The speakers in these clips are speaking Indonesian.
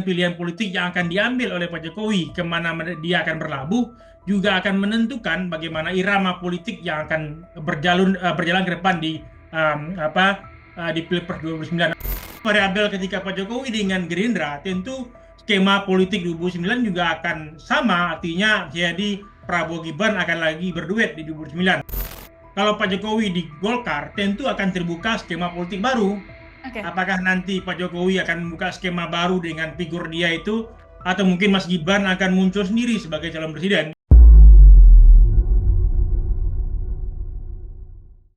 pilihan-pilihan politik yang akan diambil oleh Pak Jokowi, kemana dia akan berlabuh, juga akan menentukan bagaimana irama politik yang akan berjalan ke depan di Pilpres 2009. Variabel ketika Pak Jokowi dengan Gerindra, tentu skema politik 2009 juga akan sama, artinya jadi Prabowo Gibran akan lagi berduet di 2009. Kalau Pak Jokowi di Golkar, tentu akan terbuka skema politik baru. Oke. Apakah nanti Pak Jokowi akan membuka skema baru dengan figur dia itu, atau mungkin Mas Gibran akan muncul sendiri sebagai calon presiden?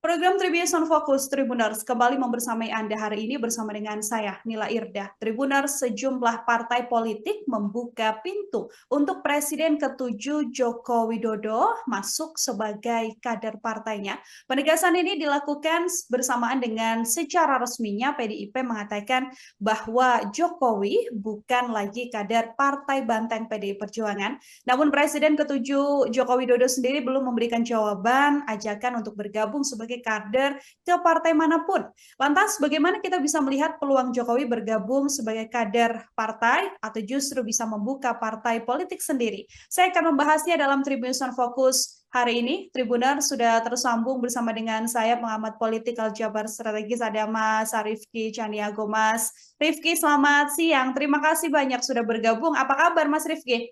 Program Tribuners on Focus Tribuners kembali membersamai Anda hari ini bersama dengan saya, Nila Irdah. Tribuners, sejumlah partai politik membuka pintu untuk Presiden ke-7 Joko Widodo masuk sebagai kader partainya. Penegasan ini dilakukan bersamaan dengan secara resminya PDIP mengatakan bahwa Jokowi bukan lagi kader Partai Banteng PDI Perjuangan. Namun Presiden ke-7 Joko Widodo sendiri belum memberikan jawaban ajakan untuk bergabung sebagai kader ke partai manapun. Lantas bagaimana kita bisa melihat peluang Jokowi bergabung sebagai kader partai atau justru bisa membuka partai politik sendiri? Saya akan membahasnya dalam Tribuners on Focus hari ini. Tribuner sudah tersambung bersama dengan saya, pengamat politik Aljabar Strategis, ada Mas Rifki Caniago. Mas Rifki, selamat siang. Terima kasih banyak sudah bergabung. Apa kabar Mas Rifki?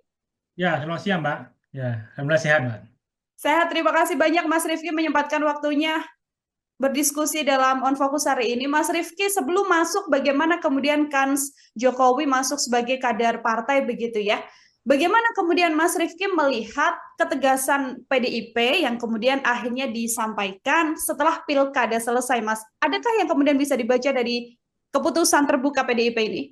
Ya, selamat siang, Mbak. Ya, alhamdulillah sehat, Mbak. Sehat, terima kasih banyak Mas Rifki menyempatkan waktunya berdiskusi dalam On Focus hari ini. Mas Rifki, sebelum masuk bagaimana kemudian kans Jokowi masuk sebagai kader partai begitu ya. Bagaimana kemudian Mas Rifki melihat ketegasan PDIP yang kemudian akhirnya disampaikan setelah pilkada selesai, Mas? Adakah yang kemudian bisa dibaca dari keputusan terbuka PDIP ini?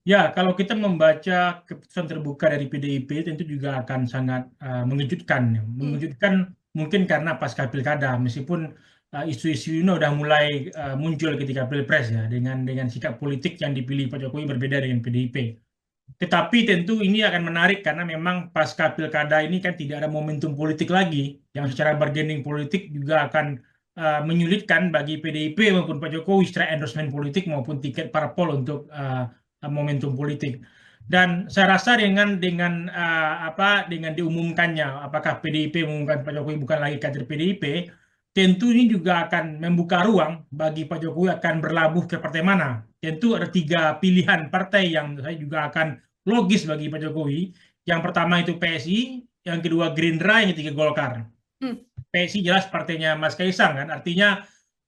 Ya, kalau kita membaca keputusan terbuka dari PDIP tentu juga akan sangat mengejutkan. Mengejutkan mungkin karena pasca pilkada, meskipun isu-isu ini udah mulai muncul ketika pilpres ya, dengan sikap politik yang dipilih Pak Jokowi berbeda dengan PDIP. Tetapi tentu ini akan menarik karena memang pasca pilkada ini kan tidak ada momentum politik lagi, yang secara bargaining politik juga akan menyulitkan bagi PDIP maupun Pak Jokowi secara endorsement politik maupun tiket parpol untuk momentum politik. Dan saya rasa dengan diumumkannya apakah PDIP mengumumkan Pak Jokowi bukan lagi kader PDIP, tentu ini juga akan membuka ruang bagi Pak Jokowi akan berlabuh ke partai mana. Tentu ada 3 pilihan partai yang saya juga akan logis bagi Pak Jokowi. Yang pertama itu PSI, yang kedua Gerindra, yang ketiga Golkar. PSI jelas partainya Mas Kaisang kan, artinya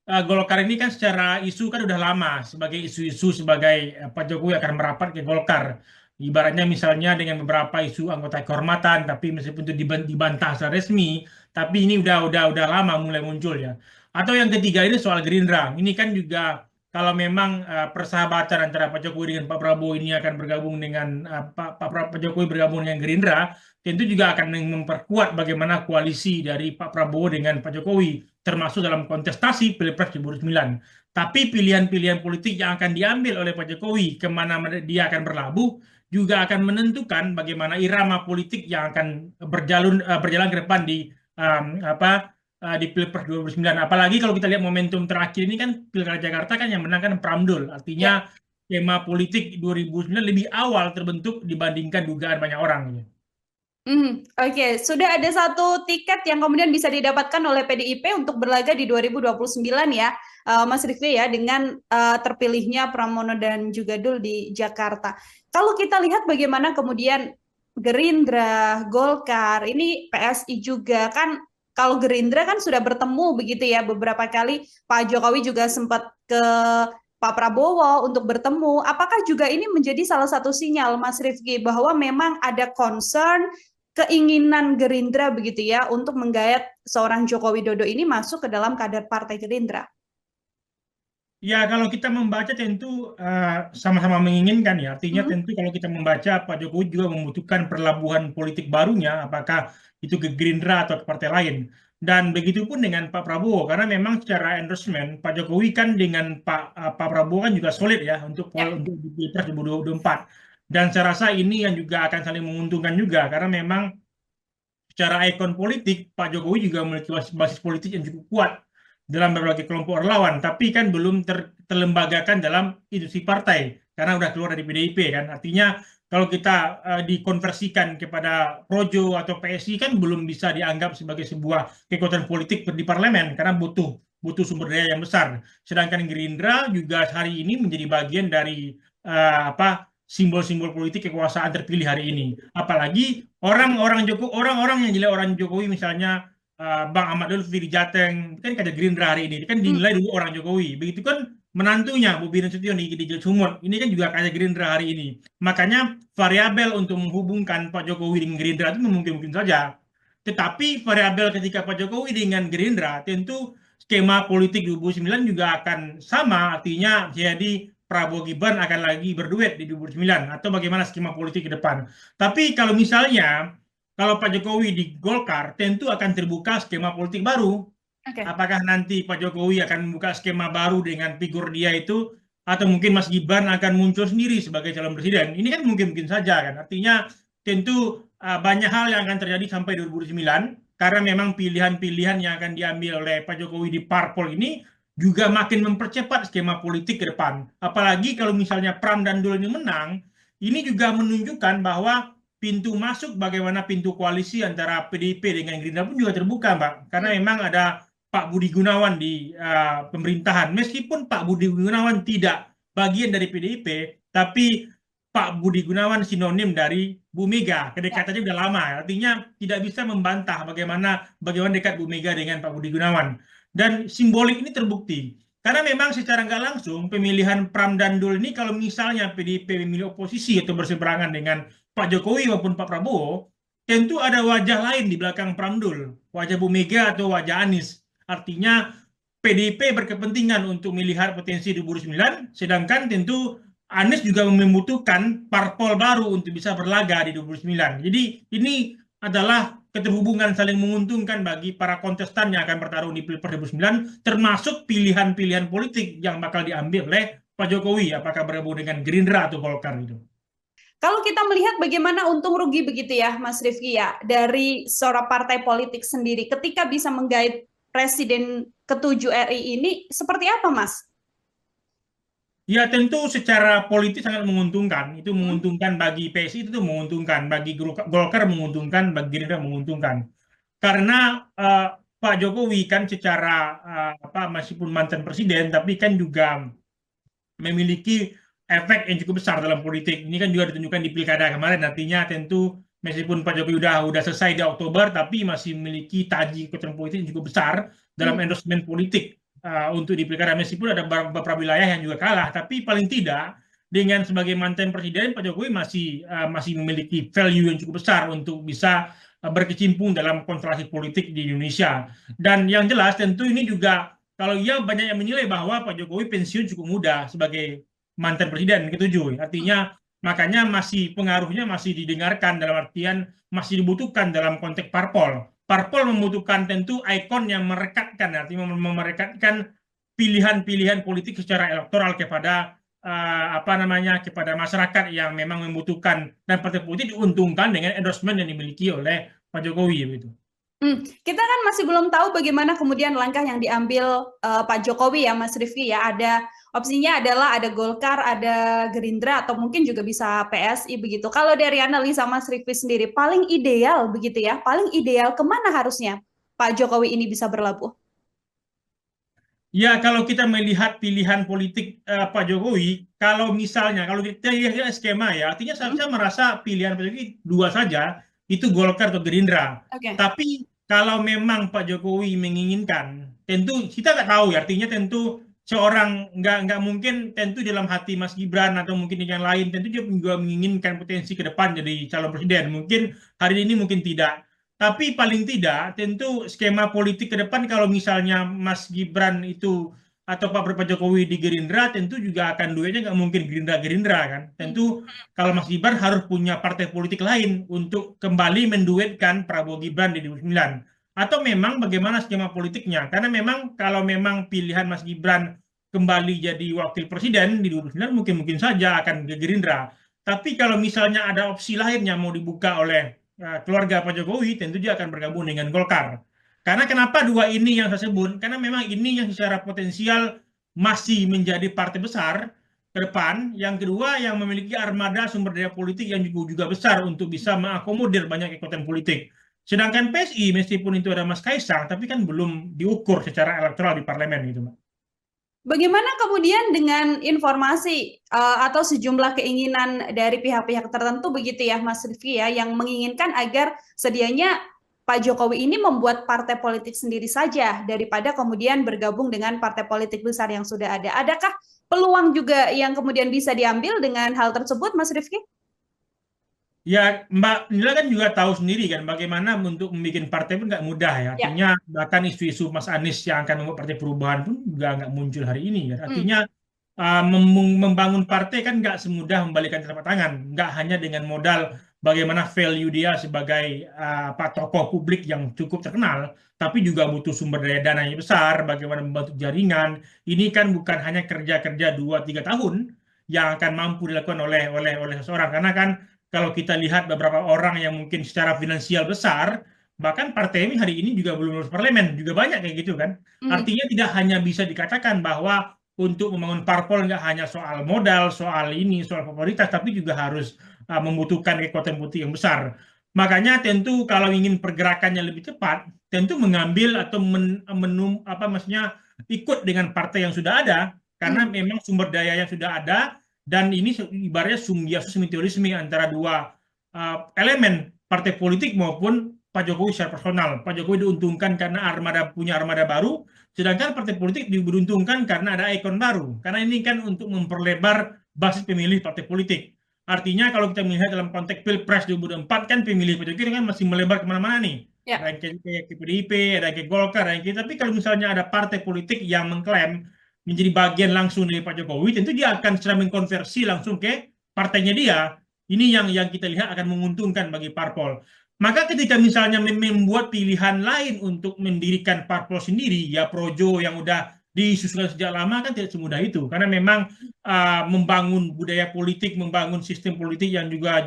Golkar ini kan secara isu kan udah lama sebagai isu-isu sebagai Pak Jokowi akan merapat ke Golkar. Ibaratnya misalnya dengan beberapa isu anggota kehormatan, tapi meskipun itu dibantah secara resmi, tapi ini udah lama mulai muncul ya. Atau yang ketiga ini soal Gerindra. Ini kan juga kalau memang persahabatan antara Pak Jokowi dengan Pak Prabowo ini akan bergabung dengan Pak Jokowi bergabung dengan Gerindra, tentu juga akan memperkuat bagaimana koalisi dari Pak Prabowo dengan Pak Jokowi, termasuk dalam kontestasi Pilpres 2009. Tapi pilihan-pilihan politik yang akan diambil oleh Pak Jokowi, kemana dia akan berlabuh, juga akan menentukan bagaimana irama politik yang akan berjalan ke depan di Pilpres 2009. Apalagi kalau kita lihat momentum terakhir ini kan Pilkada Jakarta kan yang menang kan Pramdul. Artinya skema politik 2009 lebih awal terbentuk dibandingkan dugaan banyak orang. Oke, sudah ada satu tiket yang kemudian bisa didapatkan oleh PDIP untuk berlaga di 2029 ya, Mas Rifki ya, dengan terpilihnya Pramono dan juga Dul di Jakarta. Kalau kita lihat bagaimana kemudian Gerindra, Golkar, ini PSI juga kan, kalau Gerindra kan sudah bertemu begitu ya beberapa kali, Pak Jokowi juga sempat ke Pak Prabowo untuk bertemu. Apakah juga ini menjadi salah satu sinyal, Mas Rifki, bahwa memang ada concern, keinginan Gerindra begitu ya untuk menggayat seorang Joko Widodo ini masuk ke dalam kader partai Gerindra? Ya, kalau kita membaca tentu sama-sama menginginkan ya. Artinya tentu kalau kita membaca Pak Jokowi juga membutuhkan perlabuhan politik barunya, apakah itu ke Gerindra atau ke partai lain. Dan begitu pun dengan Pak Prabowo, karena memang secara endorsement Pak Jokowi kan dengan Pak Prabowo kan juga solid ya untuk di Pilpres 2024. Dan saya rasa ini yang juga akan saling menguntungkan juga, karena memang secara ikon politik Pak Jokowi juga memiliki basis politik yang cukup kuat dalam berbagai kelompok relawan, tapi kan belum terlembagakan dalam institusi partai. karena udah keluar dari PDIP kan. Artinya kalau kita dikonversikan kepada Projo atau PSI kan belum bisa dianggap sebagai sebuah kekuatan politik di parlemen karena butuh sumber daya yang besar. Sedangkan Gerindra juga hari ini menjadi bagian dari simbol-simbol politik kekuasaan terpilih hari ini. Apalagi orang-orang yang nilai orang Jokowi misalnya Bang Ahmad Lutfi di Jateng kan kader Gerindra hari ini kan Hmm. dinilai dulu orang Jokowi. Begitu kan menantunya Bobi Nasution di Sumut ini kan juga kader Gerindra hari ini. Makanya variabel untuk menghubungkan Pak Jokowi dengan Gerindra itu mungkin-mungkin saja. Tetapi variabel ketika Pak Jokowi dengan Gerindra tentu skema politik 2009 juga akan sama, artinya jadi Prabowo Gibran akan lagi berduet di 2009 atau bagaimana skema politik ke depan. Tapi kalau misalnya kalau Pak Jokowi di Golkar tentu akan terbuka skema politik baru. Oke. Apakah nanti Pak Jokowi akan membuka skema baru dengan figur dia itu atau mungkin Mas Gibran akan muncul sendiri sebagai calon presiden? Ini kan mungkin-mungkin saja kan. Artinya tentu banyak hal yang akan terjadi sampai 2009 karena memang pilihan-pilihan yang akan diambil oleh Pak Jokowi di parpol ini juga makin mempercepat skema politik ke depan. Apalagi kalau misalnya Pram dan Dul ini menang, ini juga menunjukkan bahwa pintu masuk bagaimana pintu koalisi antara PDIP dengan Gerindra pun juga terbuka, Mbak. Karena memang ada Pak Budi Gunawan di pemerintahan. Meskipun Pak Budi Gunawan tidak bagian dari PDIP, tapi Pak Budi Gunawan sinonim dari Bu Mega. Kedekatannya sudah lama, artinya tidak bisa membantah bagaimana dekat Bu Mega dengan Pak Budi Gunawan. Dan simbolik ini terbukti. Karena memang secara nggak langsung pemilihan Pram dan Dul ini kalau misalnya PDIP memilih oposisi atau berseberangan dengan Pak Jokowi maupun Pak Prabowo, tentu ada wajah lain di belakang Pram Dul, wajah Bu Mega atau wajah Anies. Artinya PDIP berkepentingan untuk melihat potensi 2009, sedangkan tentu Anies juga membutuhkan parpol baru untuk bisa berlaga di 2009. Jadi ini adalah keterhubungan saling menguntungkan bagi para kontestan yang akan bertarung di Pilpres 2009, termasuk pilihan-pilihan politik yang bakal diambil oleh Pak Jokowi, apakah bergabung dengan Gerindra atau Golkar itu. Kalau kita melihat bagaimana untung rugi begitu ya, Mas Rifki ya, dari seorang partai politik sendiri ketika bisa menggait Presiden ke-7 RI ini, seperti apa, Mas? Ya tentu secara politis sangat menguntungkan. Itu menguntungkan bagi PSI, itu menguntungkan. Bagi Golkar menguntungkan, bagi Gerindra menguntungkan. Karena Pak Jokowi kan secara meskipun mantan presiden, tapi kan juga memiliki efek yang cukup besar dalam politik. Ini kan juga ditunjukkan di pilkada kemarin. Artinya tentu meskipun Pak Jokowi udah selesai di Oktober, tapi masih memiliki taji kekuatan politik yang cukup besar dalam endorsement politik untuk di pilkada, meskipun ada beberapa wilayah yang juga kalah, tapi paling tidak dengan sebagai mantan presiden Pak Jokowi masih memiliki value yang cukup besar untuk bisa berkecimpung dalam konstelasi politik di Indonesia. Dan yang jelas tentu ini juga kalau ia banyak yang menilai bahwa Pak Jokowi pensiun cukup muda sebagai mantan presiden ke-7. Artinya makanya pengaruhnya masih didengarkan dalam artian masih dibutuhkan dalam konteks parpol. Parpol membutuhkan tentu ikon yang merekatkan, artinya merekatkan pilihan-pilihan politik secara elektoral kepada kepada masyarakat yang memang membutuhkan, dan partai politik diuntungkan dengan endorsement yang dimiliki oleh Pak Jokowi begitu. Kita kan masih belum tahu bagaimana kemudian langkah yang diambil Pak Jokowi ya, Mas Rifki ya. Ada opsinya adalah ada Golkar, ada Gerindra, atau mungkin juga bisa PSI begitu. Kalau dari analisa Mas Rifki sendiri, paling ideal begitu ya, paling ideal kemana harusnya Pak Jokowi ini bisa berlabuh? Ya, kalau kita melihat pilihan politik Pak Jokowi, kalau kita lihat skema ya, artinya saya merasa pilihan Pak Jokowi dua saja, itu Golkar atau Gerindra. Oke. Tapi kalau memang Pak Jokowi menginginkan, tentu kita nggak tahu ya, artinya tentu seorang nggak mungkin tentu dalam hati Mas Gibran atau mungkin yang lain, tentu dia juga menginginkan potensi ke depan jadi calon presiden. Mungkin hari ini mungkin tidak. Tapi paling tidak tentu skema politik ke depan kalau misalnya Mas Gibran itu atau Pak Jokowi di Gerindra tentu juga akan duetnya nggak mungkin Gerindra-Gerindra kan. Tentu kalau Mas Gibran harus punya partai politik lain untuk kembali menduetkan Prabowo Gibran di 2009. Atau memang bagaimana skema politiknya. Karena memang kalau memang pilihan Mas Gibran kembali jadi wakil presiden di 2009 mungkin saja akan ke Gerindra. Tapi kalau misalnya ada opsi lain yang mau dibuka oleh keluarga Pak Jokowi, tentu dia akan bergabung dengan Golkar. Karena kenapa dua ini yang saya sebut? Karena memang ini yang secara potensial masih menjadi partai besar ke depan. Yang kedua, yang memiliki armada sumber daya politik yang juga besar untuk bisa mengakomodir banyak kekuatan politik. Sedangkan PSI, meskipun itu ada Mas Kaisang, tapi kan belum diukur secara elektoral di parlemen gitu, Mbak. Bagaimana kemudian dengan informasi atau sejumlah keinginan dari pihak-pihak tertentu begitu ya Mas Rifki ya, yang menginginkan agar sedianya Pak Jokowi ini membuat partai politik sendiri saja daripada kemudian bergabung dengan partai politik besar yang sudah ada. Adakah peluang juga yang kemudian bisa diambil dengan hal tersebut, Mas Rifki? Ya, Mbak Nila kan juga tahu sendiri kan bagaimana untuk membuat partai pun nggak mudah ya. Ya. Artinya bahkan isu-isu Mas Anies yang akan membuat partai perubahan pun juga nggak muncul hari ini kan. Hmm. Artinya membangun partai kan nggak semudah membalikan telapak tangan. Nggak hanya dengan modal bagaimana value dia sebagai tokoh publik yang cukup terkenal, tapi juga butuh sumber daya dana yang besar, bagaimana membantu jaringan. Ini kan bukan hanya kerja-kerja 2-3 tahun yang akan mampu dilakukan oleh seseorang. Karena kan kalau kita lihat beberapa orang yang mungkin secara finansial besar, bahkan partai ini hari ini juga belum lulus parlemen, juga banyak kayak gitu kan. Artinya tidak hanya bisa dikatakan bahwa untuk membangun parpol nggak hanya soal modal, soal ini, soal popularitas, tapi juga harus membutuhkan kekuatan politik yang besar. Makanya tentu kalau ingin pergerakannya lebih cepat, tentu mengambil atau maksudnya ikut dengan partai yang sudah ada, karena memang sumber daya yang sudah ada. Dan ini ibaratnya simbiosis mutualisme antara dua elemen partai politik maupun Pak Jokowi secara personal. Pak Jokowi diuntungkan karena punya armada baru, sedangkan partai politik diuntungkan karena ada ikon baru. Karena ini kan untuk memperlebar basis pemilih partai politik. Artinya kalau kita melihat dalam konteks Pilpres 2024 kan pemilih Pak Jokowi kan masih melebar kemana-mana nih. Ya. Ada yang ke PDIP, ada yang ke Golkar, ada yang tapi kalau misalnya ada partai politik yang mengklaim menjadi bagian langsung dari Pak Jokowi, tentu dia akan secara mengkonversi langsung ke partainya dia. Ini yang kita lihat akan menguntungkan bagi parpol. Maka ketika misalnya membuat pilihan lain untuk mendirikan parpol sendiri, ya projo yang udah disusunkan sejak lama kan tidak semudah itu. Karena memang membangun budaya politik, membangun sistem politik yang juga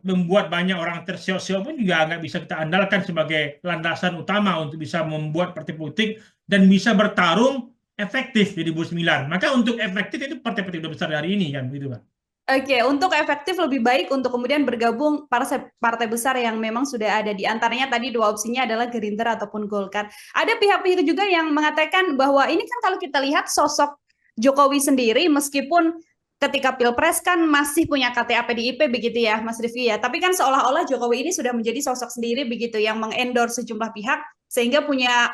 membuat banyak orang terseok-seok pun juga nggak bisa kita andalkan sebagai landasan utama untuk bisa membuat partai politik dan bisa bertarung efektif di 2009. Maka untuk efektif itu partai-partai besar hari ini kan begitu kan. Oke, untuk efektif lebih baik untuk kemudian bergabung partai besar yang memang sudah ada. Di antaranya tadi dua opsinya adalah Gerindra ataupun Golkar. Ada pihak-pihak juga yang mengatakan bahwa ini kan kalau kita lihat sosok Jokowi sendiri meskipun ketika Pilpres kan masih punya KTA PDIP begitu ya Mas Rifki ya. Tapi kan seolah-olah Jokowi ini sudah menjadi sosok sendiri begitu yang mengendorse sejumlah pihak sehingga punya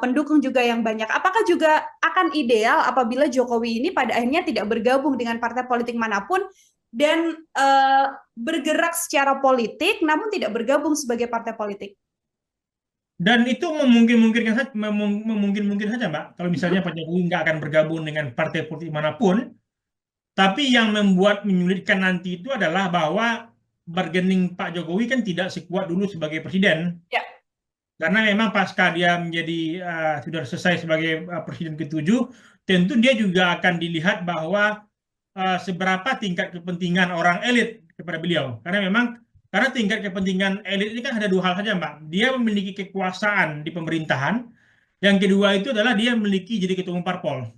pendukung juga yang banyak. Apakah juga akan ideal apabila Jokowi ini pada akhirnya tidak bergabung dengan partai politik manapun dan bergerak secara politik namun tidak bergabung sebagai partai politik? Dan itu memungkinkan saja, Mbak. Kalau misalnya Pak Jokowi nggak akan bergabung dengan partai politik manapun, tapi yang membuat menyulitkan nanti itu adalah bahwa bargaining Pak Jokowi kan tidak sekuat dulu sebagai presiden. Ya. Karena memang pasca dia menjadi sudah selesai sebagai presiden ke-7, tentu dia juga akan dilihat bahwa seberapa tingkat kepentingan orang elit kepada beliau. Karena tingkat kepentingan elit ini kan ada dua hal saja, Mbak. Dia memiliki kekuasaan di pemerintahan. Yang kedua itu adalah dia memiliki jadi ketua umum parpol.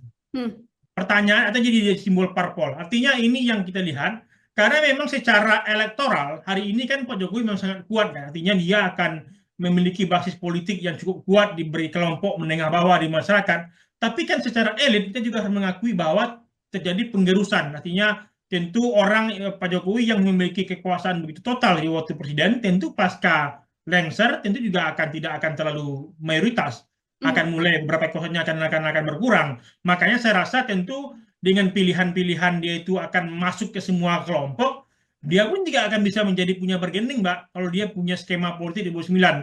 Pertanyaan atau jadi simbol parpol. Artinya ini yang kita lihat karena memang secara elektoral hari ini kan Pak Jokowi memang sangat kuat kan. Artinya dia akan memiliki basis politik yang cukup kuat diberi kelompok menengah bawah di masyarakat. Tapi kan secara elit kita juga harus mengakui bahwa terjadi penggerusan. Artinya tentu orang Pak Jokowi yang memiliki kekuasaan begitu total di waktu presiden tentu pasca lengser tentu juga tidak akan terlalu mayoritas. Akan mulai beberapa kekuasaannya akan berkurang. Makanya saya rasa tentu dengan pilihan-pilihan dia itu akan masuk ke semua kelompok, dia pun juga akan bisa menjadi punya bargaining, Mbak. Kalau dia punya skema politik di 2009,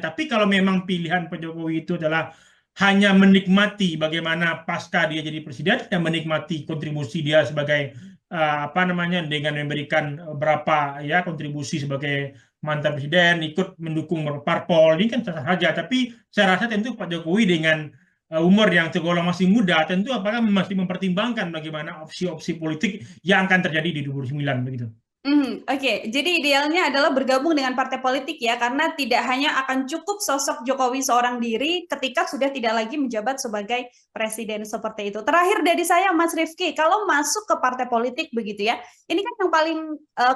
tapi kalau memang pilihan Pak Jokowi itu adalah hanya menikmati bagaimana pasca dia jadi presiden dan menikmati kontribusi dia sebagai dengan memberikan berapa ya kontribusi sebagai mantan presiden, ikut mendukung parpol, ini kan sah saja. Tapi saya rasa tentu Pak Jokowi dengan umur yang tergolong masih muda, tentu apakah masih mempertimbangkan bagaimana opsi-opsi politik yang akan terjadi di 2009 begitu. Oke. Jadi idealnya adalah bergabung dengan partai politik ya, karena tidak hanya akan cukup sosok Jokowi seorang diri ketika sudah tidak lagi menjabat sebagai presiden seperti itu. Terakhir dari saya, Mas Rifki, kalau masuk ke partai politik begitu ya, ini kan yang paling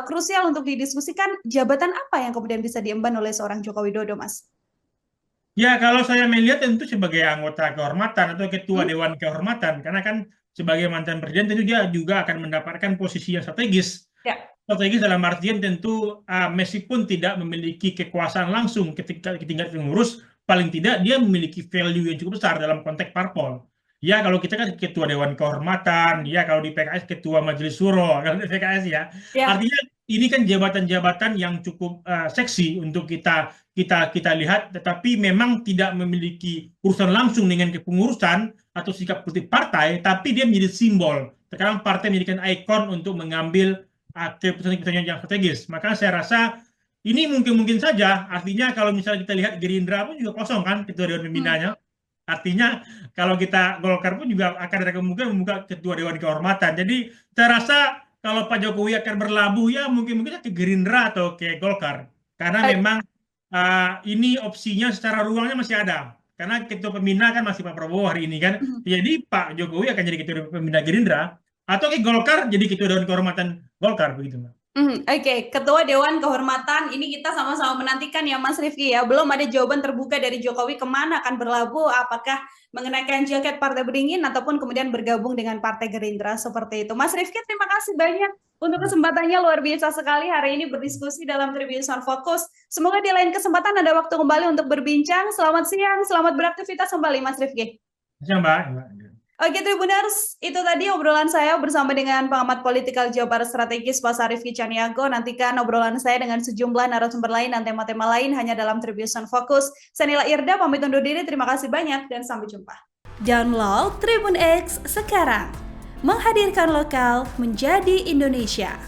krusial untuk didiskusikan, jabatan apa yang kemudian bisa diemban oleh seorang Joko Widodo, Mas? Ya, kalau saya melihat tentu sebagai anggota kehormatan atau ketua Hmm? Dewan Kehormatan, karena kan sebagai mantan presiden tentu dia juga akan mendapatkan posisi yang strategis. Ya. Strategis dalam artian tentu meskipun tidak memiliki kekuasaan langsung ketika tingkat pengurus, paling tidak dia memiliki value yang cukup besar dalam konteks parpol. Ya, kalau kita kan ketua Dewan Kehormatan, ya kalau di PKS ketua Majelis Syuro, kalau di PKS ya. Ya. Artinya ini kan jabatan-jabatan yang cukup seksi untuk kita lihat, tetapi memang tidak memiliki urusan langsung dengan kepengurusan atau sikap politik partai, tapi dia menjadi simbol. Sekarang partai menjadikan ikon untuk mengambil keputusan-keputusan yang strategis. Maka saya rasa ini mungkin-mungkin saja. Artinya kalau misalnya kita lihat Gerindra pun juga kosong kan ketua dewan Hmm. pembinanya. Artinya kalau kita Golkar pun juga akan ada kemungkinan membuka ketua dewan kehormatan. Jadi saya rasa kalau Pak Jokowi akan berlabuh ya mungkin ke Gerindra atau ke Golkar. Karena memang ini opsinya secara ruangnya masih ada. Karena ketua pembina kan masih Pak Prabowo hari ini kan. Hmm. Jadi Pak Jokowi akan jadi ketua pembina Gerindra atau ke Golkar jadi ketua dewan kehormatan Golkar begitu, Mbak. Oke. Ketua Dewan Kehormatan, ini kita sama-sama menantikan ya Mas Rifki ya. Belum ada jawaban terbuka dari Jokowi kemana akan berlabuh, apakah mengenakan jaket Partai Beringin ataupun kemudian bergabung dengan Partai Gerindra seperti itu. Mas Rifki, terima kasih banyak untuk kesempatannya, luar biasa sekali hari ini berdiskusi dalam Tribun Sound Focus. Semoga di lain kesempatan ada waktu kembali untuk berbincang. Selamat siang, selamat beraktivitas kembali Mas Rifki. Ya, Mbak. Oke Tribuners, itu tadi obrolan saya bersama dengan pengamat politikal Jawa Barat strategis Pak Rifki Caniago. Nantikan obrolan saya dengan sejumlah narasumber lain dan tema-tema lain hanya dalam Tribun Sound Focus. Saya Nila Irda, pamit undur diri. Terima kasih banyak dan sampai jumpa. Download Tribun X sekarang. Menghadirkan lokal menjadi Indonesia.